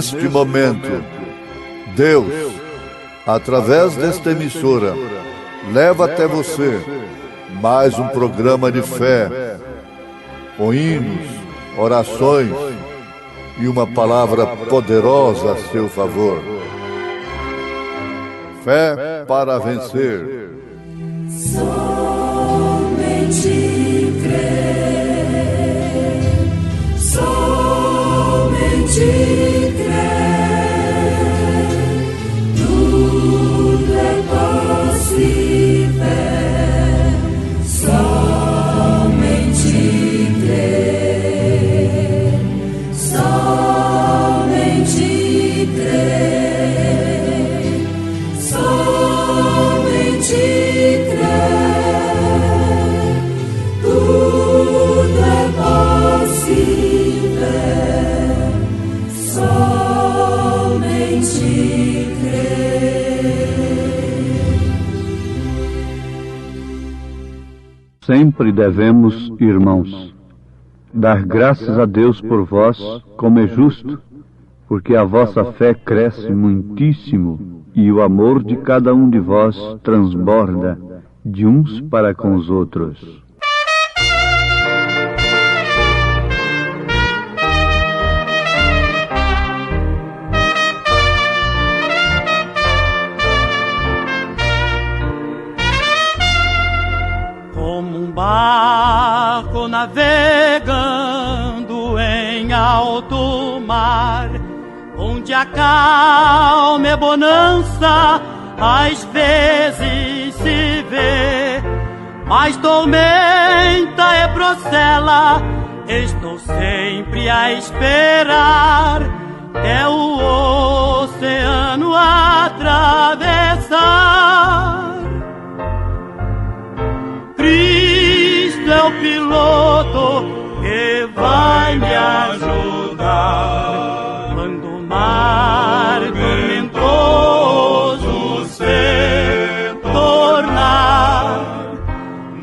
neste momento, Deus, através desta emissora, leva até você mais um programa de fé, com hinos, orações e uma palavra poderosa a seu favor. Fé para vencer. Somente crer, somente crer, tudo é possível. Somente crer, somente crer, somente crer, tudo é possível. Somente crer. Sempre devemos, irmãos, dar graças a Deus por vós, como é justo, porque a vossa fé cresce muitíssimo e o amor de cada um de vós transborda de uns para com os outros. Como um barco navegando em alto mar, onde a calma é bonança, às vezes se vê, mas tormenta é procela. Estou sempre a esperar, é o oceano atravessar. Cristo é o piloto que vai me ajudar quando o mar tormentoso se tornar.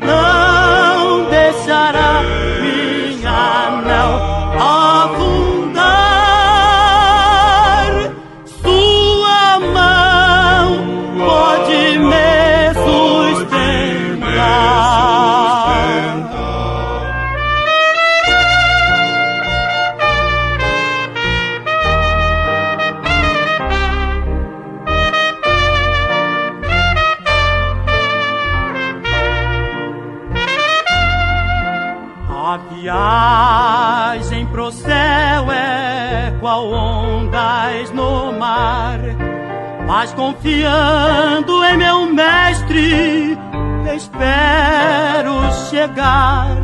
Não deixará minha nau afundar. Sua mão pode me sustentar. A viagem pro céu é qual ondas no mar, mas confiando em meu mestre, espero chegar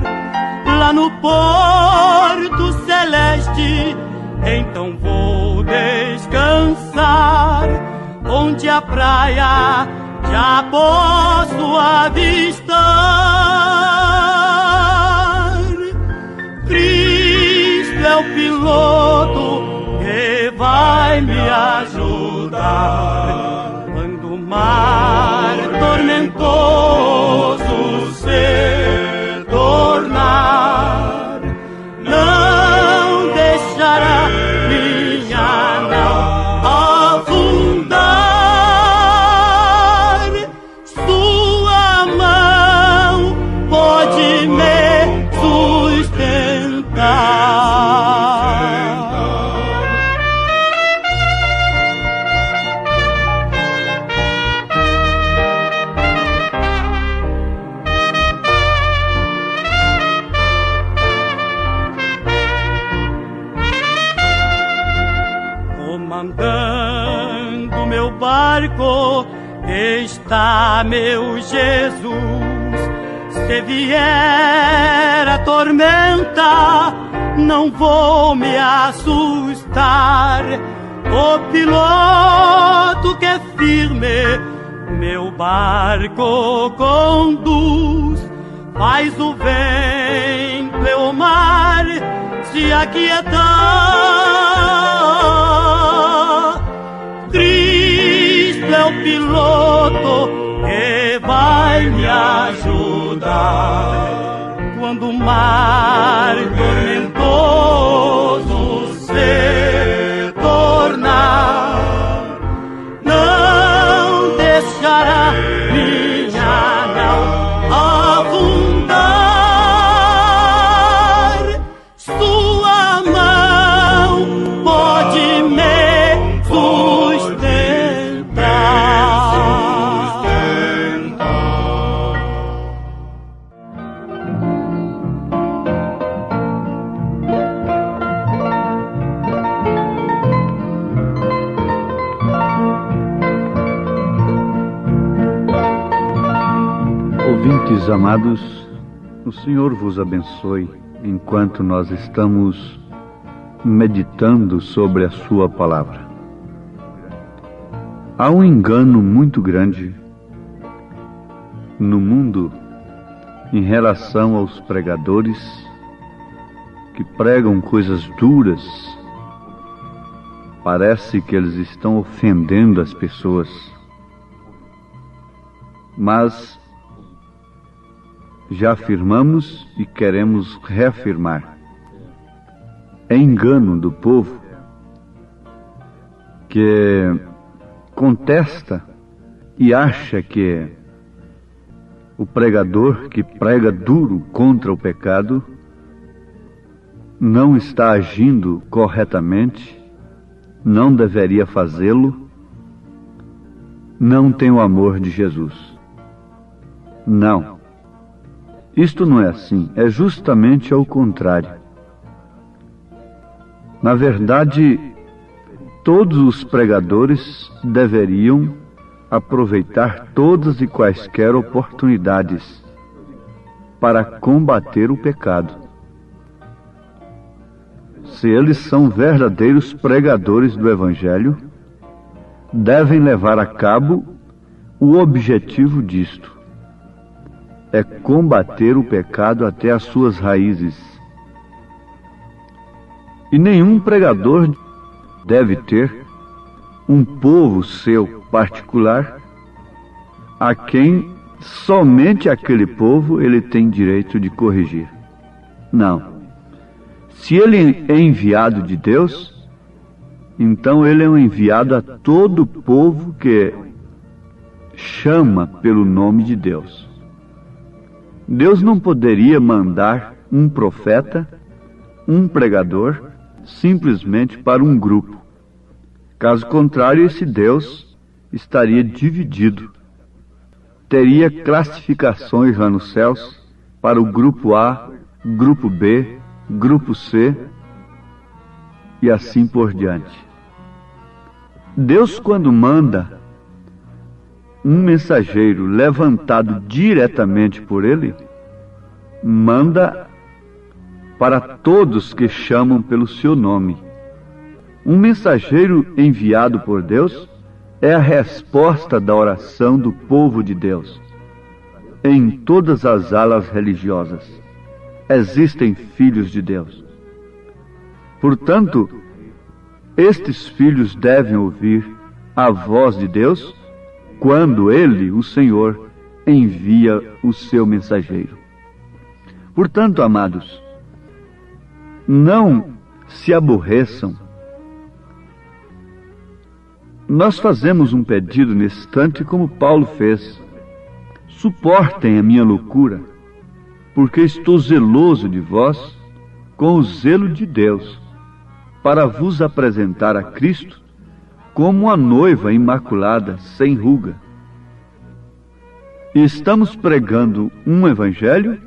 lá no porto celeste. Então vou descansar, onde a praia já posso avistar. Cristo é o piloto que vai me ajudar quando o mar tormentoso se tornar. Não deixará minha nau afundar. Sua mão pode me sustentar. Comandando meu barco está meu Jesus. Se vier a tormenta, não vou me assustar. O piloto que é firme meu barco conduz, faz o vento e o mar se aquietar. Cristo é o piloto que vai me ajudar quando o mar tormentoso se tornar. tornar, não deixará minha alma afundar. Sua mão pode me sustentar. Ouvintes amados, o Senhor vos abençoe enquanto nós estamos meditando sobre a sua palavra. Há um engano muito grande no mundo em relação aos pregadores que pregam coisas duras. Parece que eles estão ofendendo as pessoas, mas já afirmamos e queremos reafirmar: é engano do povo que contesta e acha que o pregador que prega duro contra o pecado não está agindo corretamente, não deveria fazê-lo, não tem o amor de Jesus. Não. Isto não é assim, é justamente ao contrário. Na verdade, todos os pregadores deveriam aproveitar todas e quaisquer oportunidades para combater o pecado. Se eles são verdadeiros pregadores do Evangelho, devem levar a cabo o objetivo disto: é combater o pecado até as suas raízes. E nenhum pregador deve ter um povo seu particular a quem somente aquele povo ele tem direito de corrigir. Não. Se ele é enviado de Deus, então ele é um enviado a todo o povo que chama pelo nome de Deus. Deus não poderia mandar um profeta, um pregador, simplesmente para um grupo. Caso contrário, esse Deus estaria dividido. Teria classificações lá nos céus para o grupo A, grupo B, grupo C e assim por diante. Deus, quando manda um mensageiro levantado diretamente por ele, manda para todos que chamam pelo seu nome. Um mensageiro enviado por Deus é a resposta da oração do povo de Deus. Em todas as alas religiosas existem filhos de Deus. Portanto, estes filhos devem ouvir a voz de Deus quando Ele, o Senhor, envia o seu mensageiro. Portanto, amados, não se aborreçam. Nós fazemos um pedido nesse instante como Paulo fez: suportem a minha loucura, porque estou zeloso de vós com o zelo de Deus, para vos apresentar a Cristo como uma noiva imaculada, sem ruga. E estamos pregando um evangelho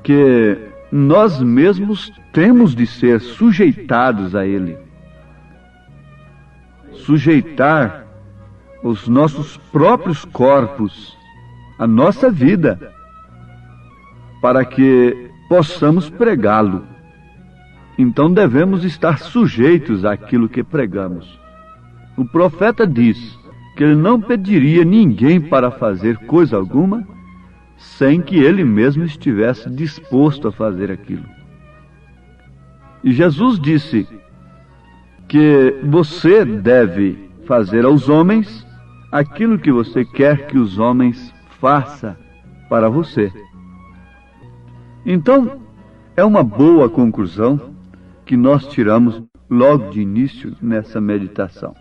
que nós mesmos temos de ser sujeitados a ele. Sujeitar os nossos próprios corpos, a nossa vida, para que possamos pregá-lo. Então devemos estar sujeitos àquilo que pregamos. O profeta diz que ele não pediria ninguém para fazer coisa alguma sem que ele mesmo estivesse disposto a fazer aquilo. E Jesus disse que você deve fazer aos homens aquilo que você quer que os homens façam para você. Então, é uma boa conclusão que nós tiramos logo de início nessa meditação.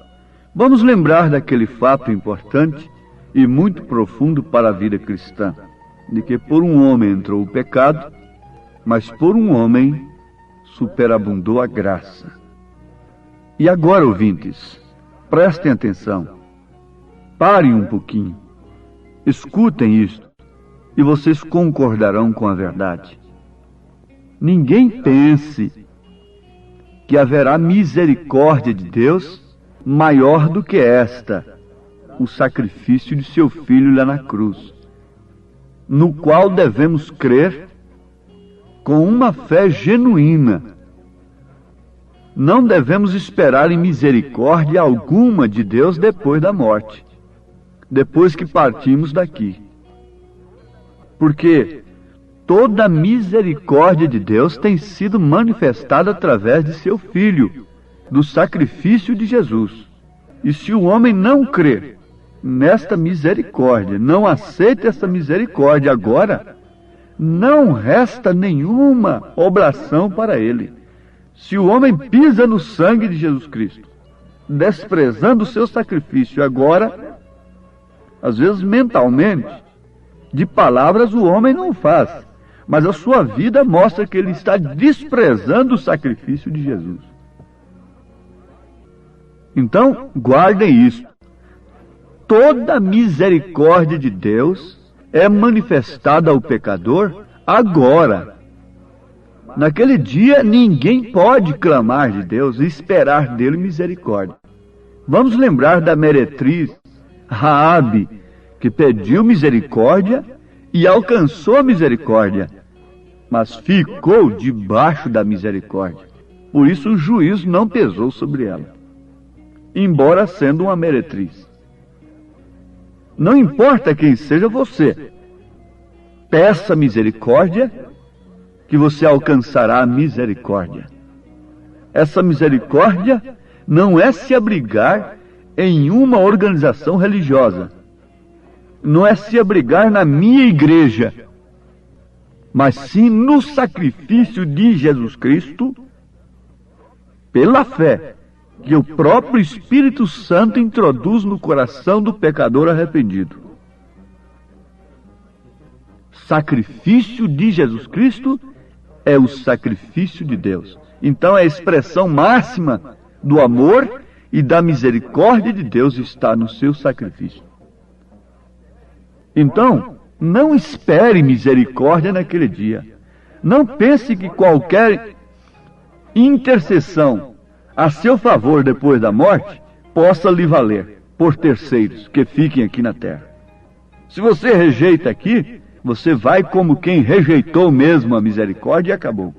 Vamos lembrar daquele fato importante e muito profundo para a vida cristã, de que por um homem entrou o pecado, mas por um homem superabundou a graça. E agora, ouvintes, prestem atenção, parem um pouquinho, escutem isto, e vocês concordarão com a verdade. Ninguém pense que haverá misericórdia de Deus maior do que esta, o sacrifício de seu Filho lá na cruz, no qual devemos crer com uma fé genuína. Não devemos esperar em misericórdia alguma de Deus depois da morte, depois que partimos daqui. Porque toda a misericórdia de Deus tem sido manifestada através de seu Filho, do sacrifício de Jesus. E se o homem não crê nesta misericórdia, não aceita essa misericórdia agora, não resta nenhuma oblação para ele. Se o homem pisa no sangue de Jesus Cristo, desprezando o seu sacrifício agora, às vezes mentalmente, de palavras o homem não faz, mas a sua vida mostra que ele está desprezando o sacrifício de Jesus. Então, guardem isso. Toda a misericórdia de Deus é manifestada ao pecador agora. Naquele dia, ninguém pode clamar de Deus e esperar dele misericórdia. Vamos lembrar da meretriz Raabe, que pediu misericórdia e alcançou a misericórdia, mas ficou debaixo da misericórdia. Por isso o juízo não pesou sobre ela, embora sendo uma meretriz. Não importa quem seja você, peça misericórdia, que você alcançará a misericórdia. Essa misericórdia não é se abrigar em uma organização religiosa, não é se abrigar na minha igreja, mas sim no sacrifício de Jesus Cristo, pela fé que o próprio Espírito Santo introduz no coração do pecador arrependido. Sacrifício de Jesus Cristo é o sacrifício de Deus. Então a expressão máxima do amor e da misericórdia de Deus está no seu sacrifício. Então, não espere misericórdia naquele dia. Não pense que qualquer intercessão a seu favor depois da morte possa lhe valer por terceiros que fiquem aqui na terra. Se você rejeita aqui, você vai como quem rejeitou mesmo a misericórdia e acabou.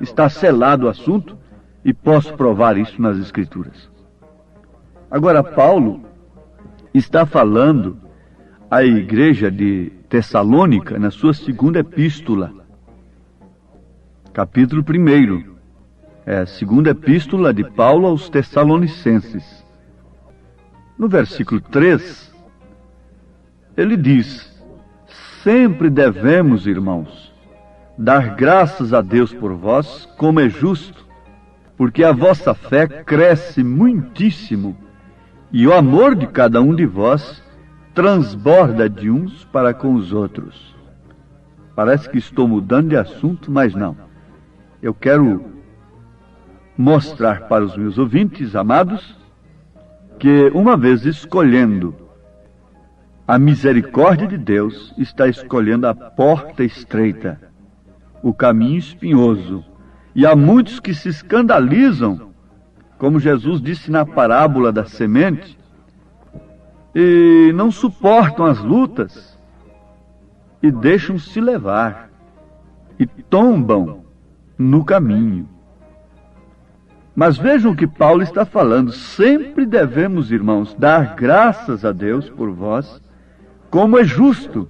Está selado o assunto e posso provar isso nas Escrituras. Agora, Paulo está falando à igreja de Tessalônica na sua segunda epístola, capítulo 1. Segunda epístola de Paulo aos Tessalonicenses. No versículo 3, ele diz: sempre devemos, irmãos, dar graças a Deus por vós, como é justo, porque a vossa fé cresce muitíssimo, e o amor de cada um de vós transborda de uns para com os outros. Parece que estou mudando de assunto, mas não. Eu quero mostrar para os meus ouvintes amados que, uma vez escolhendo a misericórdia de Deus, está escolhendo a porta estreita, o caminho espinhoso. E há muitos que se escandalizam, como Jesus disse na parábola da semente, e não suportam as lutas e deixam-se levar e tombam no caminho. Mas vejam o que Paulo está falando. Sempre devemos, irmãos, dar graças a Deus por vós, como é justo,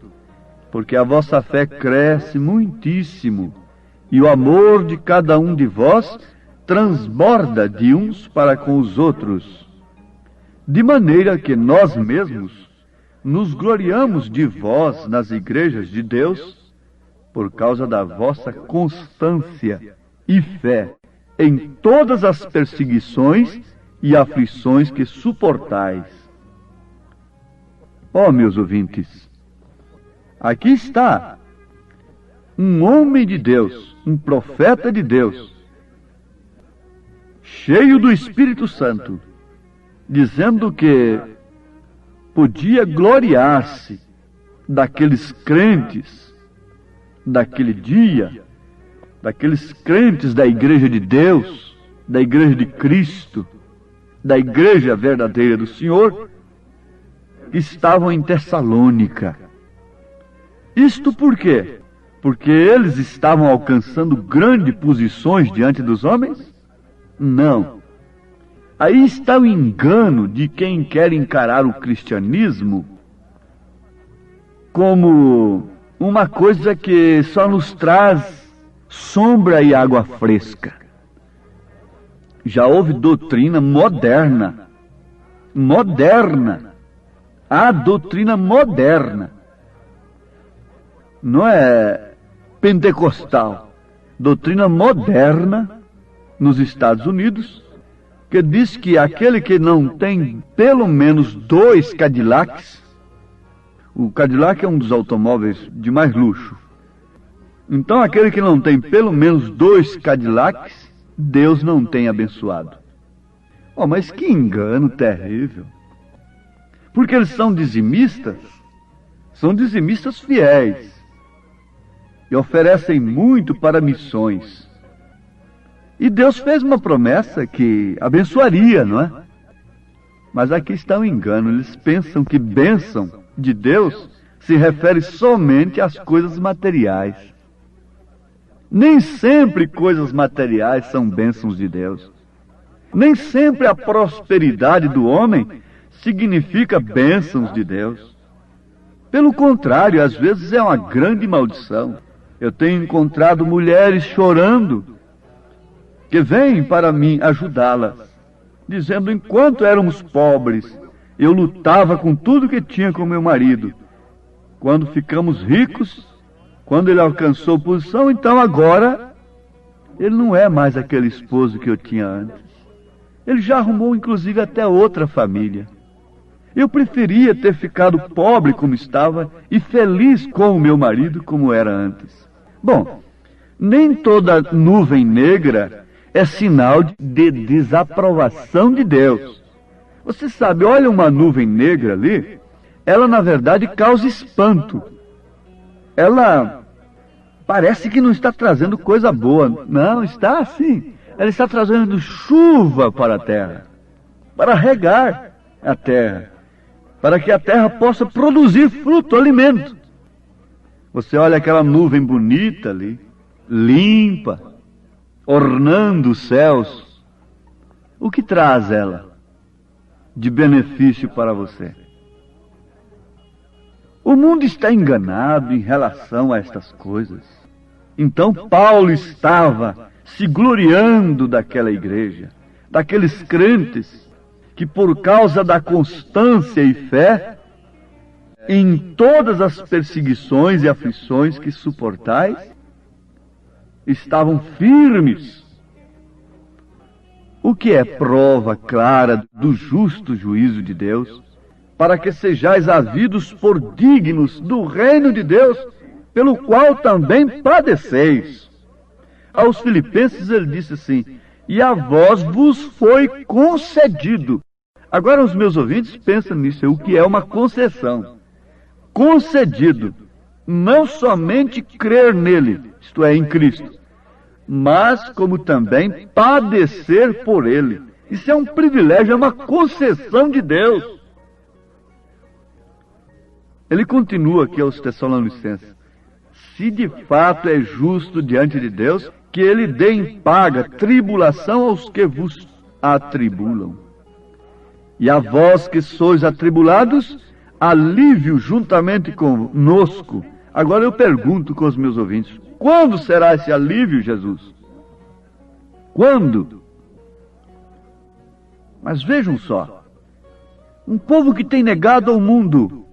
porque a vossa fé cresce muitíssimo, e o amor de cada um de vós transborda de uns para com os outros, de maneira que nós mesmos nos gloriamos de vós nas igrejas de Deus, por causa da vossa constância e fé em todas as perseguições e aflições que suportais. Ó, meus ouvintes, aqui está um homem de Deus, um profeta de Deus, cheio do Espírito Santo, dizendo que podia gloriar-se daqueles crentes daquele dia, daqueles crentes da Igreja de Deus, da Igreja de Cristo, da Igreja verdadeira do Senhor, que estavam em Tessalônica. Isto por quê? Porque eles estavam alcançando grandes posições diante dos homens? Não. Aí está o engano de quem quer encarar o cristianismo como uma coisa que só nos traz sombra e água fresca. Já houve doutrina moderna. A doutrina moderna. Não é pentecostal. Doutrina moderna nos Estados Unidos, que diz que aquele que não tem pelo menos 2 Cadillacs, o Cadillac é um dos automóveis de mais luxo. Então, aquele que não tem pelo menos 2 Cadillacs, Deus não tem abençoado. Oh, mas que engano terrível. Porque eles são dizimistas fiéis, e oferecem muito para missões. E Deus fez uma promessa que abençoaria, não é? Mas aqui está o engano. Eles pensam que bênção de Deus se refere somente às coisas materiais. Nem sempre coisas materiais são bênçãos de Deus. Nem sempre a prosperidade do homem significa bênçãos de Deus. Pelo contrário, às vezes é uma grande maldição. Eu tenho encontrado mulheres chorando, que vêm para mim ajudá-las, dizendo: enquanto éramos pobres, eu lutava com tudo que tinha com meu marido. Quando ficamos ricos, quando ele alcançou posição, então agora ele não é mais aquele esposo que eu tinha antes. Ele já arrumou inclusive até outra família. Eu preferia ter ficado pobre como estava e feliz com o meu marido como era antes. Bom, nem toda nuvem negra é sinal de desaprovação de Deus. Você sabe, olha uma nuvem negra ali, ela na verdade causa espanto. Ela parece que não está trazendo coisa boa. Não, está assim. Ela está trazendo chuva para a terra, para regar a terra, para que a terra possa produzir fruto, alimento. Você olha aquela nuvem bonita ali, limpa, ornando os céus. O que traz ela de benefício para você? O mundo está enganado em relação a estas coisas. Então Paulo estava se gloriando daquela igreja, daqueles crentes que por causa da constância e fé, em todas as perseguições e aflições que suportais, estavam firmes. O que é prova clara do justo juízo de Deus, para que sejais havidos por dignos do reino de Deus, pelo qual também padeceis. Aos Filipenses ele disse assim: e a vós vos foi concedido. Agora os meus ouvintes pensam nisso, o que é uma concessão? Concedido, não somente crer nele, isto é, em Cristo, mas como também padecer por ele. Isso é um privilégio, é uma concessão de Deus. Ele continua aqui aos Tessalonicenses: se de fato é justo diante de Deus, que ele dê em paga tribulação aos que vos atribulam. E a vós que sois atribulados, alívio juntamente conosco. Agora eu pergunto com os meus ouvintes: quando será esse alívio, Jesus? Quando? Mas vejam só, um povo que tem negado ao mundo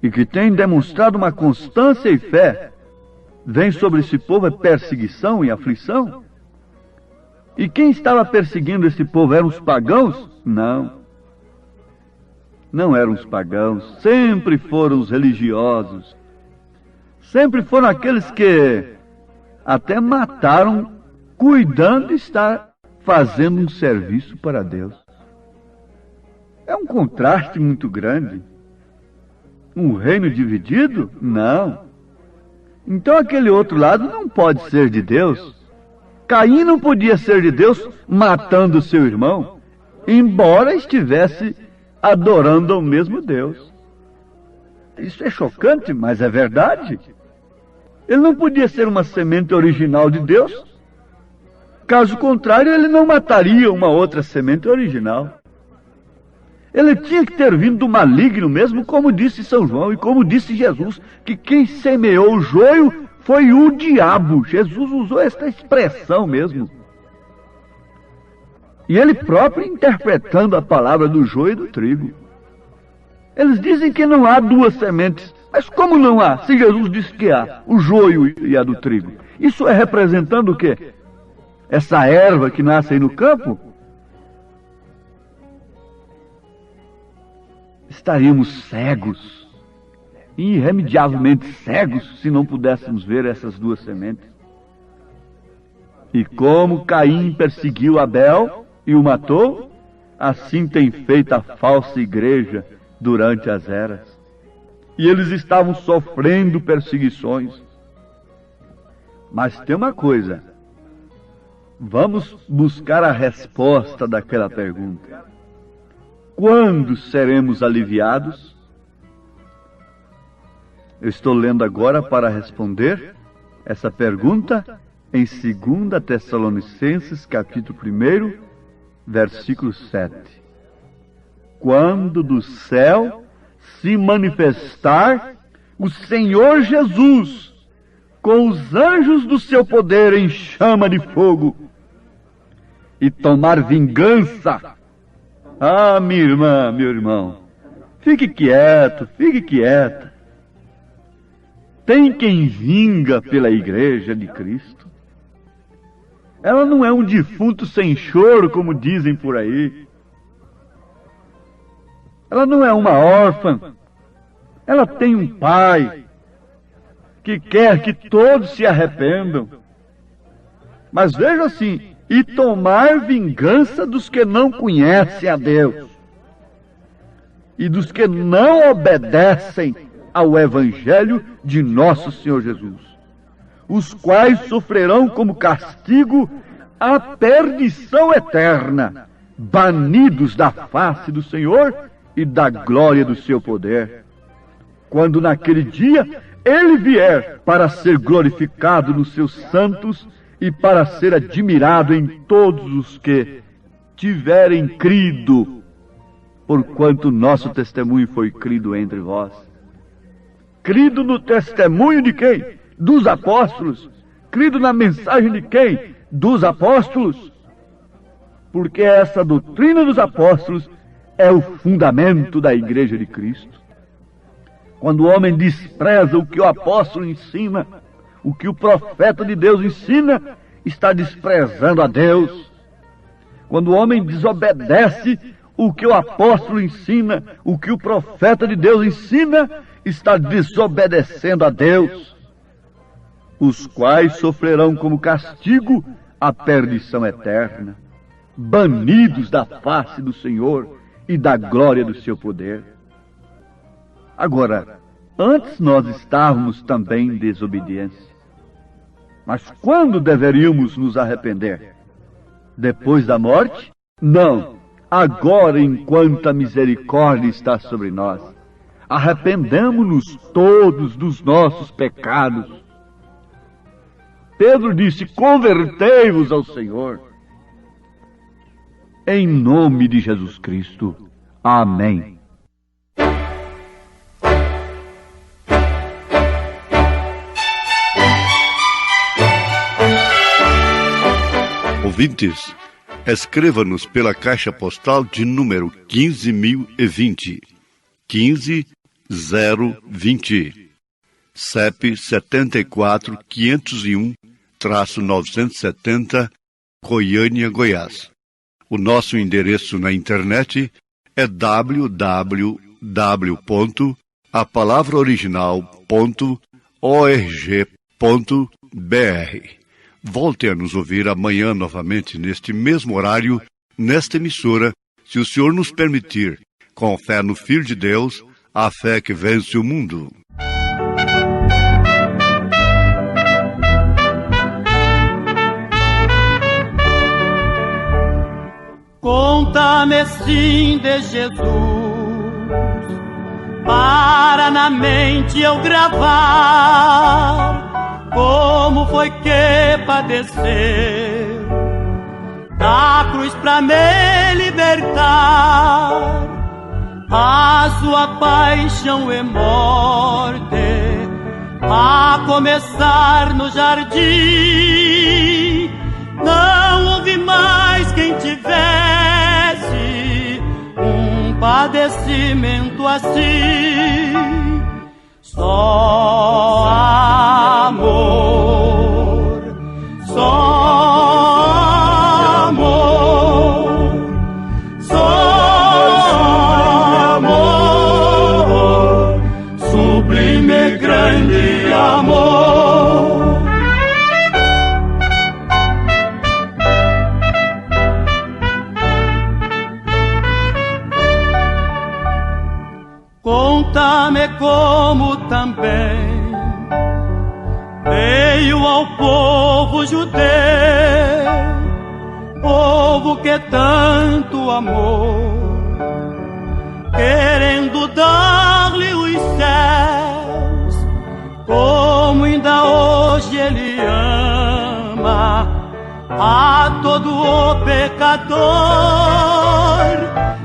e que tem demonstrado uma constância e fé, vem sobre esse povo a perseguição e aflição? E quem estava perseguindo esse povo eram os pagãos? Não. Não eram os pagãos, sempre foram os religiosos. Sempre foram aqueles que até mataram cuidando de estar fazendo um serviço para Deus. É um contraste muito grande. Um reino dividido? Não. Então aquele outro lado não pode ser de Deus. Caim não podia ser de Deus matando seu irmão, embora estivesse adorando ao mesmo Deus. Isso é chocante, mas é verdade. Ele não podia ser uma semente original de Deus. Caso contrário, ele não mataria uma outra semente original. Ele tinha que ter vindo do maligno mesmo, como disse São João e como disse Jesus, que quem semeou o joio foi o diabo. Jesus usou esta expressão mesmo. E ele próprio interpretando a palavra do joio e do trigo. Eles dizem que não há duas sementes. Mas como não há? Se Jesus disse que há, o joio e a do trigo. Isso é representando o quê? Essa erva que nasce aí no campo? Estaríamos cegos, irremediavelmente cegos, se não pudéssemos ver essas duas sementes. E como Caim perseguiu Abel e o matou, assim tem feito a falsa igreja durante as eras. E eles estavam sofrendo perseguições. Mas tem uma coisa. Vamos buscar a resposta daquela pergunta. Quando seremos aliviados? Eu estou lendo agora para responder essa pergunta em 2 Tessalonicenses, capítulo 1, versículo 7. Quando do céu se manifestar o Senhor Jesus com os anjos do seu poder em chama de fogo e tomar vingança. Ah, minha irmã, meu irmão, fique quieto, fique quieta. Tem quem vinga pela igreja de Cristo. Ela não é um defunto sem choro, como dizem por aí. Ela não é uma órfã. Ela tem um pai que quer que todos se arrependam. Mas veja assim, e tomar vingança dos que não conhecem a Deus e dos que não obedecem ao Evangelho de nosso Senhor Jesus, os quais sofrerão como castigo a perdição eterna, banidos da face do Senhor e da glória do seu poder, quando naquele dia ele vier para ser glorificado nos seus santos e para ser admirado em todos os que tiverem crido, porquanto nosso testemunho foi crido entre vós. Crido no testemunho de quem? Dos apóstolos. Crido na mensagem de quem? Dos apóstolos. Porque essa doutrina dos apóstolos é o fundamento da igreja de Cristo. Quando o homem despreza o que o apóstolo ensina, o que o profeta de Deus ensina, está desprezando a Deus. Quando o homem desobedece o que o apóstolo ensina, o que o profeta de Deus ensina, está desobedecendo a Deus, os quais sofrerão como castigo a perdição eterna, banidos da face do Senhor e da glória do seu poder. Agora, antes nós estávamos também em desobediência. Mas quando deveríamos nos arrepender? Depois da morte? Não. Agora, enquanto a misericórdia está sobre nós. Arrependamo-nos todos dos nossos pecados. Pedro disse, convertei-vos ao Senhor. Em nome de Jesus Cristo. Amém. Ouvintes, escreva-nos pela caixa postal de número 15.020, 15020, CEP 74 501-970, Goiânia, Goiás. O nosso endereço na internet é www.apalavraoriginal.org.br. Volte a nos ouvir amanhã novamente neste mesmo horário, nesta emissora, se o Senhor nos permitir, com fé no Filho de Deus, a fé que vence o mundo. Conta-me sim de Jesus, para na mente eu gravar como foi que padeceu da cruz pra me libertar. A sua paixão e morte, a começar no jardim, não houve mais quem tivesse um padecimento assim. Só amor, só amor, só amor, sublime grande amor. Conta-me como também veio ao povo judeu, povo que tanto amou, querendo dar-lhe os céus, como ainda hoje ele ama a todo o pecador,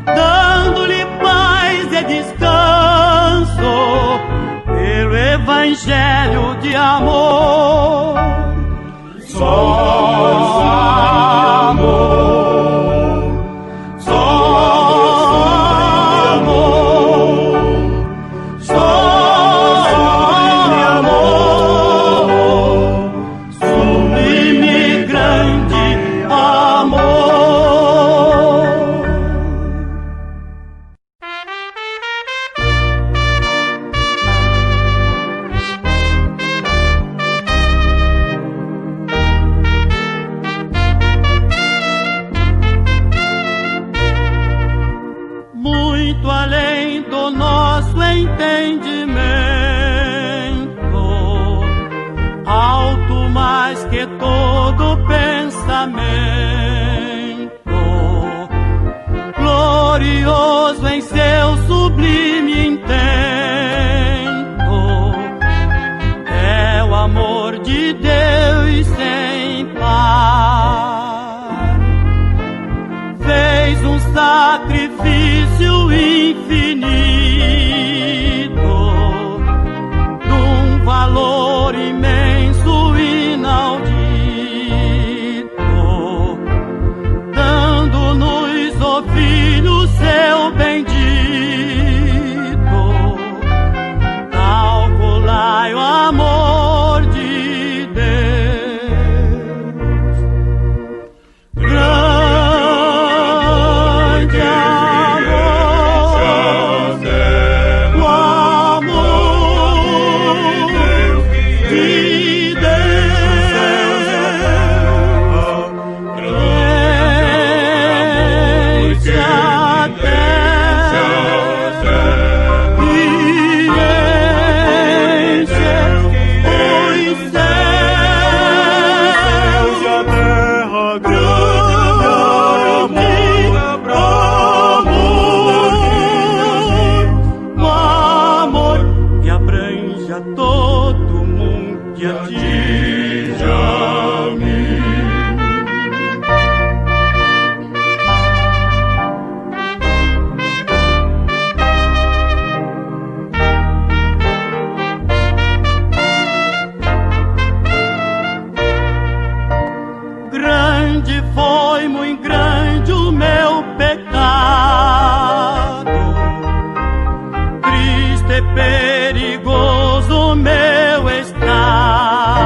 dando-lhe paz e descanso pelo evangelho de amor. Só amor, só amor, só amor, sublime grande amor. Muito além do nosso entendimento, alto mais que todo pensamento, glorioso em seu sublime intento, é o amor de Deus sem par. Fez um sacrifício infinito, num valor imenso, inaudito, dando-nos o Filho seu bendito. Calculai o amor de Deus, grande amor, o amor de Deus, desce a terra e enche os céus, e a terra grande amor, o amor que abrange a todo mundo, que atinge a mim. Grande foi, muito grande o meu pecado, triste e perigoso o meu estado.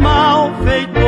malfeitor.